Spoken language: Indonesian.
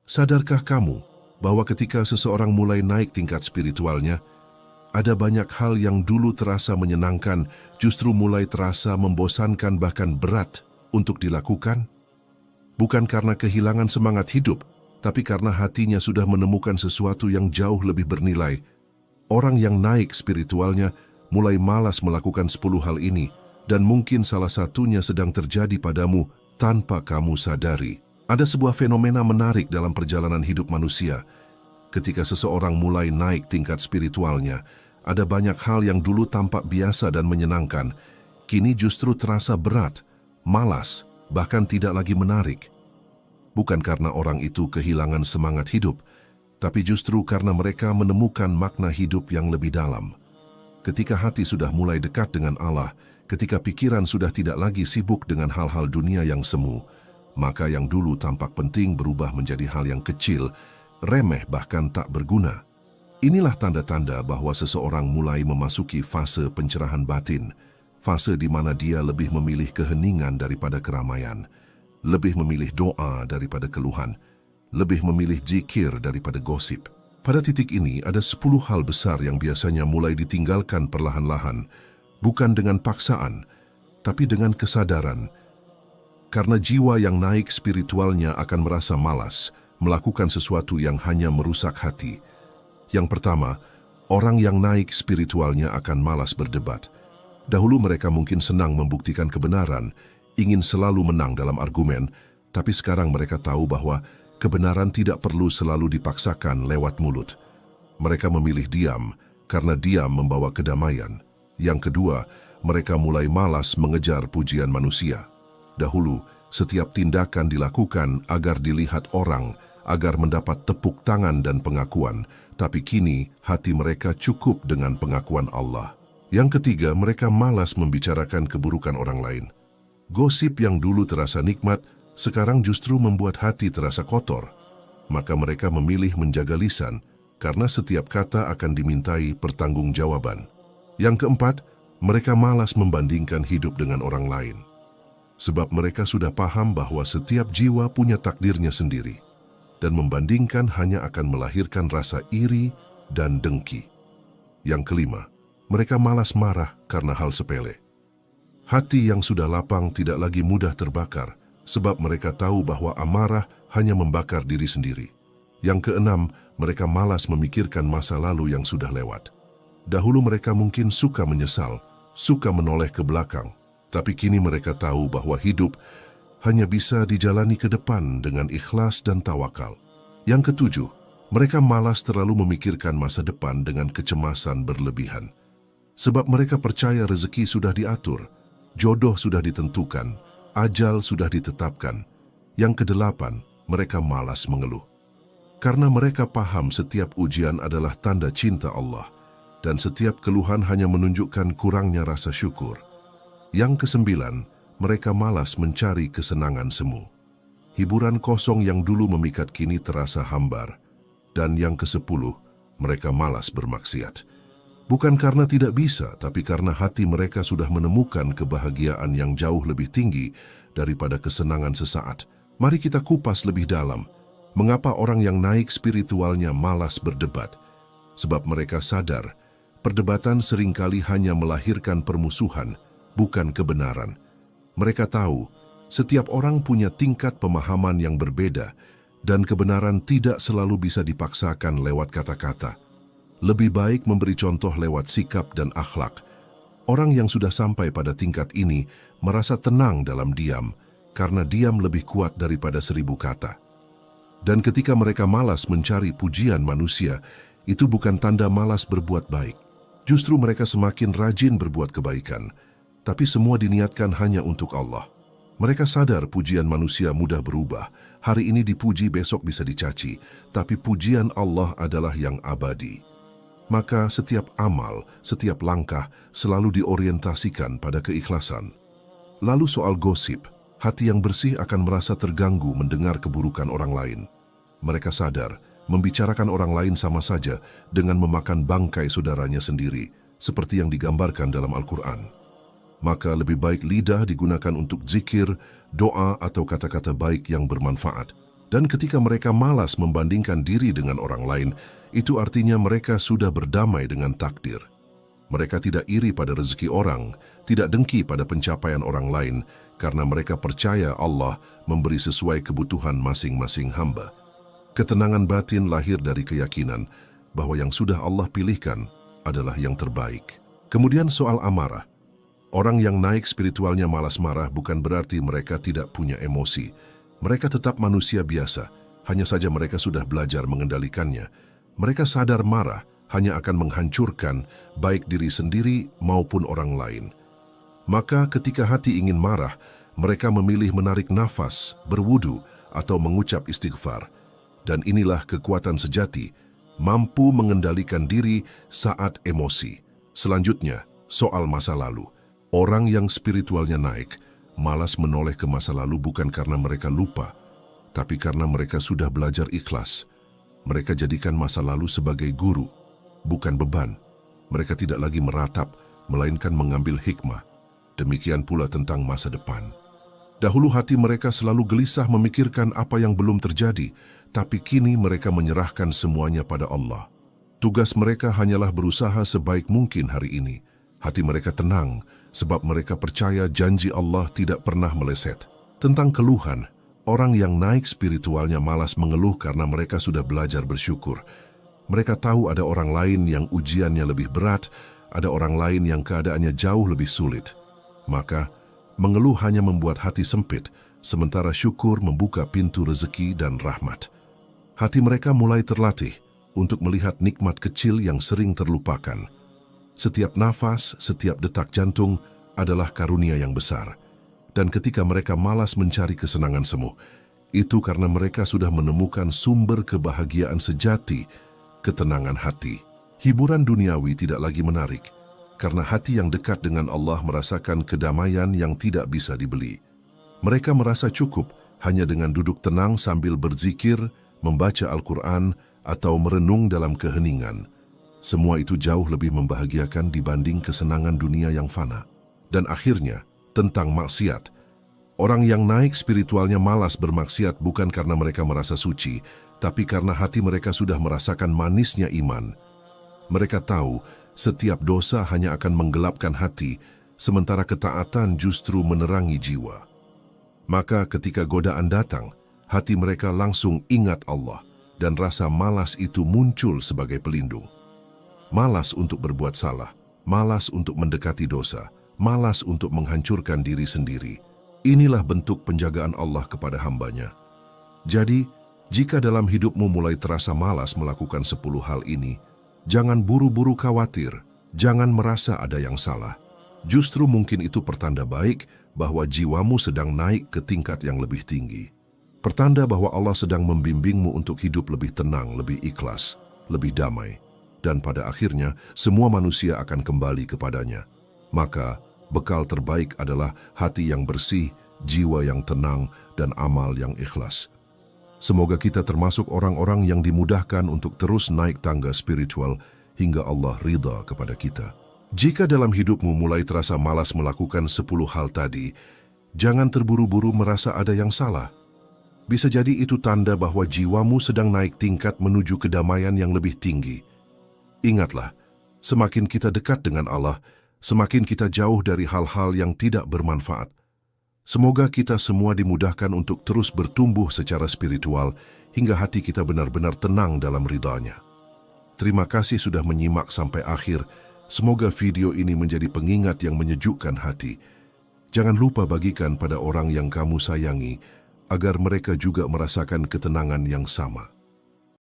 Sadarkah kamu bahwa ketika seseorang mulai naik tingkat spiritualnya, ada banyak hal yang dulu terasa menyenangkan, justru mulai terasa membosankan bahkan berat untuk dilakukan? Bukan karena kehilangan semangat hidup, tapi karena hatinya sudah menemukan sesuatu yang jauh lebih bernilai. Orang yang naik spiritualnya mulai malas melakukan 10 hal ini, dan mungkin salah satunya sedang terjadi padamu tanpa kamu sadari. Ada sebuah fenomena menarik dalam perjalanan hidup manusia. Ketika seseorang mulai naik tingkat spiritualnya, ada banyak hal yang dulu tampak biasa dan menyenangkan, kini justru terasa berat, malas, bahkan tidak lagi menarik. Bukan karena orang itu kehilangan semangat hidup, tapi justru karena mereka menemukan makna hidup yang lebih dalam. Ketika hati sudah mulai dekat dengan Allah, ketika pikiran sudah tidak lagi sibuk dengan hal-hal dunia yang semu, maka yang dulu tampak penting berubah menjadi hal yang kecil, remeh bahkan tak berguna. Inilah tanda-tanda bahwa seseorang mulai memasuki fase pencerahan batin, fase di mana dia lebih memilih keheningan daripada keramaian, lebih memilih doa daripada keluhan, lebih memilih zikir daripada gosip. Pada titik ini ada 10 hal besar yang biasanya mulai ditinggalkan perlahan-lahan, bukan dengan paksaan, tapi dengan kesadaran. Karena jiwa yang naik spiritualnya akan merasa malas melakukan sesuatu yang hanya merusak hati. Yang pertama, orang yang naik spiritualnya akan malas berdebat. Dahulu mereka mungkin senang membuktikan kebenaran, ingin selalu menang dalam argumen, tapi sekarang mereka tahu bahwa kebenaran tidak perlu selalu dipaksakan lewat mulut. Mereka memilih diam, karena diam membawa kedamaian. Yang kedua, mereka mulai malas mengejar pujian manusia. Dahulu, setiap tindakan dilakukan agar dilihat orang, agar mendapat tepuk tangan dan pengakuan, tapi kini hati mereka cukup dengan pengakuan Allah. Yang ketiga, mereka malas membicarakan keburukan orang lain. Gosip yang dulu terasa nikmat, sekarang justru membuat hati terasa kotor. Maka mereka memilih menjaga lisan, karena setiap kata akan dimintai pertanggungjawaban. Yang keempat, mereka malas membandingkan hidup dengan orang lain. Sebab mereka sudah paham bahwa setiap jiwa punya takdirnya sendiri, dan membandingkan hanya akan melahirkan rasa iri dan dengki. Yang kelima, mereka malas marah karena hal sepele. Hati yang sudah lapang tidak lagi mudah terbakar, sebab mereka tahu bahwa amarah hanya membakar diri sendiri. Yang keenam, mereka malas memikirkan masa lalu yang sudah lewat. Dahulu mereka mungkin suka menyesal, suka menoleh ke belakang, tapi kini mereka tahu bahwa hidup hanya bisa dijalani ke depan dengan ikhlas dan tawakal. Yang ketujuh, mereka malas terlalu memikirkan masa depan dengan kecemasan berlebihan. Sebab mereka percaya rezeki sudah diatur, jodoh sudah ditentukan, ajal sudah ditetapkan. Yang kedelapan, mereka malas mengeluh. Karena mereka paham setiap ujian adalah tanda cinta Allah, dan setiap keluhan hanya menunjukkan kurangnya rasa syukur. Yang kesembilan, mereka malas mencari kesenangan semu. Hiburan kosong yang dulu memikat kini terasa hambar. Dan yang kesepuluh, mereka malas bermaksiat. Bukan karena tidak bisa, tapi karena hati mereka sudah menemukan kebahagiaan yang jauh lebih tinggi daripada kesenangan sesaat. Mari kita kupas lebih dalam. Mengapa orang yang naik spiritualnya malas berdebat? Sebab mereka sadar, perdebatan seringkali hanya melahirkan permusuhan, bukan kebenaran. Mereka tahu, setiap orang punya tingkat pemahaman yang berbeda, dan kebenaran tidak selalu bisa dipaksakan lewat kata-kata. Lebih baik memberi contoh lewat sikap dan akhlak. Orang yang sudah sampai pada tingkat ini merasa tenang dalam diam, karena diam lebih kuat daripada 1000 kata. Dan ketika mereka malas mencari pujian manusia, itu bukan tanda malas berbuat baik. Justru mereka semakin rajin berbuat kebaikan, tapi semua diniatkan hanya untuk Allah. Mereka sadar pujian manusia mudah berubah. Hari ini dipuji, besok bisa dicaci, tapi pujian Allah adalah yang abadi. Maka setiap amal, setiap langkah selalu diorientasikan pada keikhlasan. Lalu soal gosip, hati yang bersih akan merasa terganggu mendengar keburukan orang lain. Mereka sadar, membicarakan orang lain sama saja dengan memakan bangkai saudaranya sendiri, seperti yang digambarkan dalam Al-Quran. Maka lebih baik lidah digunakan untuk zikir, doa atau kata-kata baik yang bermanfaat, Dan ketika mereka malas membandingkan diri dengan orang lain, itu artinya mereka sudah berdamai dengan takdir. Mereka tidak iri pada rezeki orang, tidak dengki pada pencapaian orang lain, karena mereka percaya Allah memberi sesuai kebutuhan masing-masing hamba. Ketenangan batin lahir dari keyakinan bahwa yang sudah Allah pilihkan adalah yang terbaik. Kemudian soal amarah. Orang yang naik spiritualnya malas marah bukan berarti mereka tidak punya emosi. Mereka tetap manusia biasa, hanya saja mereka sudah belajar mengendalikannya. Mereka sadar marah hanya akan menghancurkan baik diri sendiri maupun orang lain. Maka ketika hati ingin marah, mereka memilih menarik nafas, berwudu, atau mengucap istighfar. Dan inilah kekuatan sejati, mampu mengendalikan diri saat emosi. Selanjutnya, soal masa lalu. Orang yang spiritualnya naik, malas menoleh ke masa lalu bukan karena mereka lupa, tapi karena mereka sudah belajar ikhlas. Mereka jadikan masa lalu sebagai guru, bukan beban. Mereka tidak lagi meratap, melainkan mengambil hikmah. Demikian pula tentang masa depan. Dahulu hati mereka selalu gelisah memikirkan apa yang belum terjadi, tapi kini mereka menyerahkan semuanya pada Allah. Tugas mereka hanyalah berusaha sebaik mungkin hari ini. Hati mereka tenang, sebab mereka percaya janji Allah tidak pernah meleset. Tentang keluhan, orang yang naik spiritualnya malas mengeluh karena mereka sudah belajar bersyukur. Mereka tahu ada orang lain yang ujiannya lebih berat, ada orang lain yang keadaannya jauh lebih sulit. Maka, mengeluh hanya membuat hati sempit, sementara syukur membuka pintu rezeki dan rahmat. Hati mereka mulai terlatih untuk melihat nikmat kecil yang sering terlupakan. Setiap nafas, setiap detak jantung adalah karunia yang besar. Dan ketika mereka malas mencari kesenangan semu, itu karena mereka sudah menemukan sumber kebahagiaan sejati, ketenangan hati. Hiburan duniawi tidak lagi menarik, karena hati yang dekat dengan Allah merasakan kedamaian yang tidak bisa dibeli. Mereka merasa cukup hanya dengan duduk tenang sambil berzikir, membaca Al-Quran, atau merenung dalam keheningan. Semua itu jauh lebih membahagiakan dibanding kesenangan dunia yang fana. Dan akhirnya, tentang maksiat. Orang yang naik spiritualnya malas bermaksiat bukan karena mereka merasa suci, tapi karena hati mereka sudah merasakan manisnya iman. Mereka tahu setiap dosa hanya akan menggelapkan hati, sementara ketaatan justru menerangi jiwa. Maka ketika godaan datang, hati mereka langsung ingat Allah, dan rasa malas itu muncul sebagai pelindung. Malas untuk berbuat salah, malas untuk mendekati dosa, malas untuk menghancurkan diri sendiri. Inilah bentuk penjagaan Allah kepada hambanya. Jadi, jika dalam hidupmu mulai terasa malas melakukan 10 hal ini, jangan buru-buru khawatir, jangan merasa ada yang salah. Justru mungkin itu pertanda baik bahwa jiwamu sedang naik ke tingkat yang lebih tinggi. Pertanda bahwa Allah sedang membimbingmu untuk hidup lebih tenang, lebih ikhlas, lebih damai. Dan pada akhirnya, semua manusia akan kembali kepadanya. Maka, bekal terbaik adalah hati yang bersih, jiwa yang tenang, dan amal yang ikhlas. Semoga kita termasuk orang-orang yang dimudahkan untuk terus naik tangga spiritual hingga Allah ridha kepada kita. Jika dalam hidupmu mulai terasa malas melakukan 10 hal tadi, jangan terburu-buru merasa ada yang salah. Bisa jadi itu tanda bahwa jiwamu sedang naik tingkat menuju kedamaian yang lebih tinggi. Ingatlah, semakin kita dekat dengan Allah, semakin kita jauh dari hal-hal yang tidak bermanfaat. Semoga kita semua dimudahkan untuk terus bertumbuh secara spiritual hingga hati kita benar-benar tenang dalam ridha-Nya. Terima kasih sudah menyimak sampai akhir. Semoga video ini menjadi pengingat yang menyejukkan hati. Jangan lupa bagikan pada orang yang kamu sayangi, agar mereka juga merasakan ketenangan yang sama.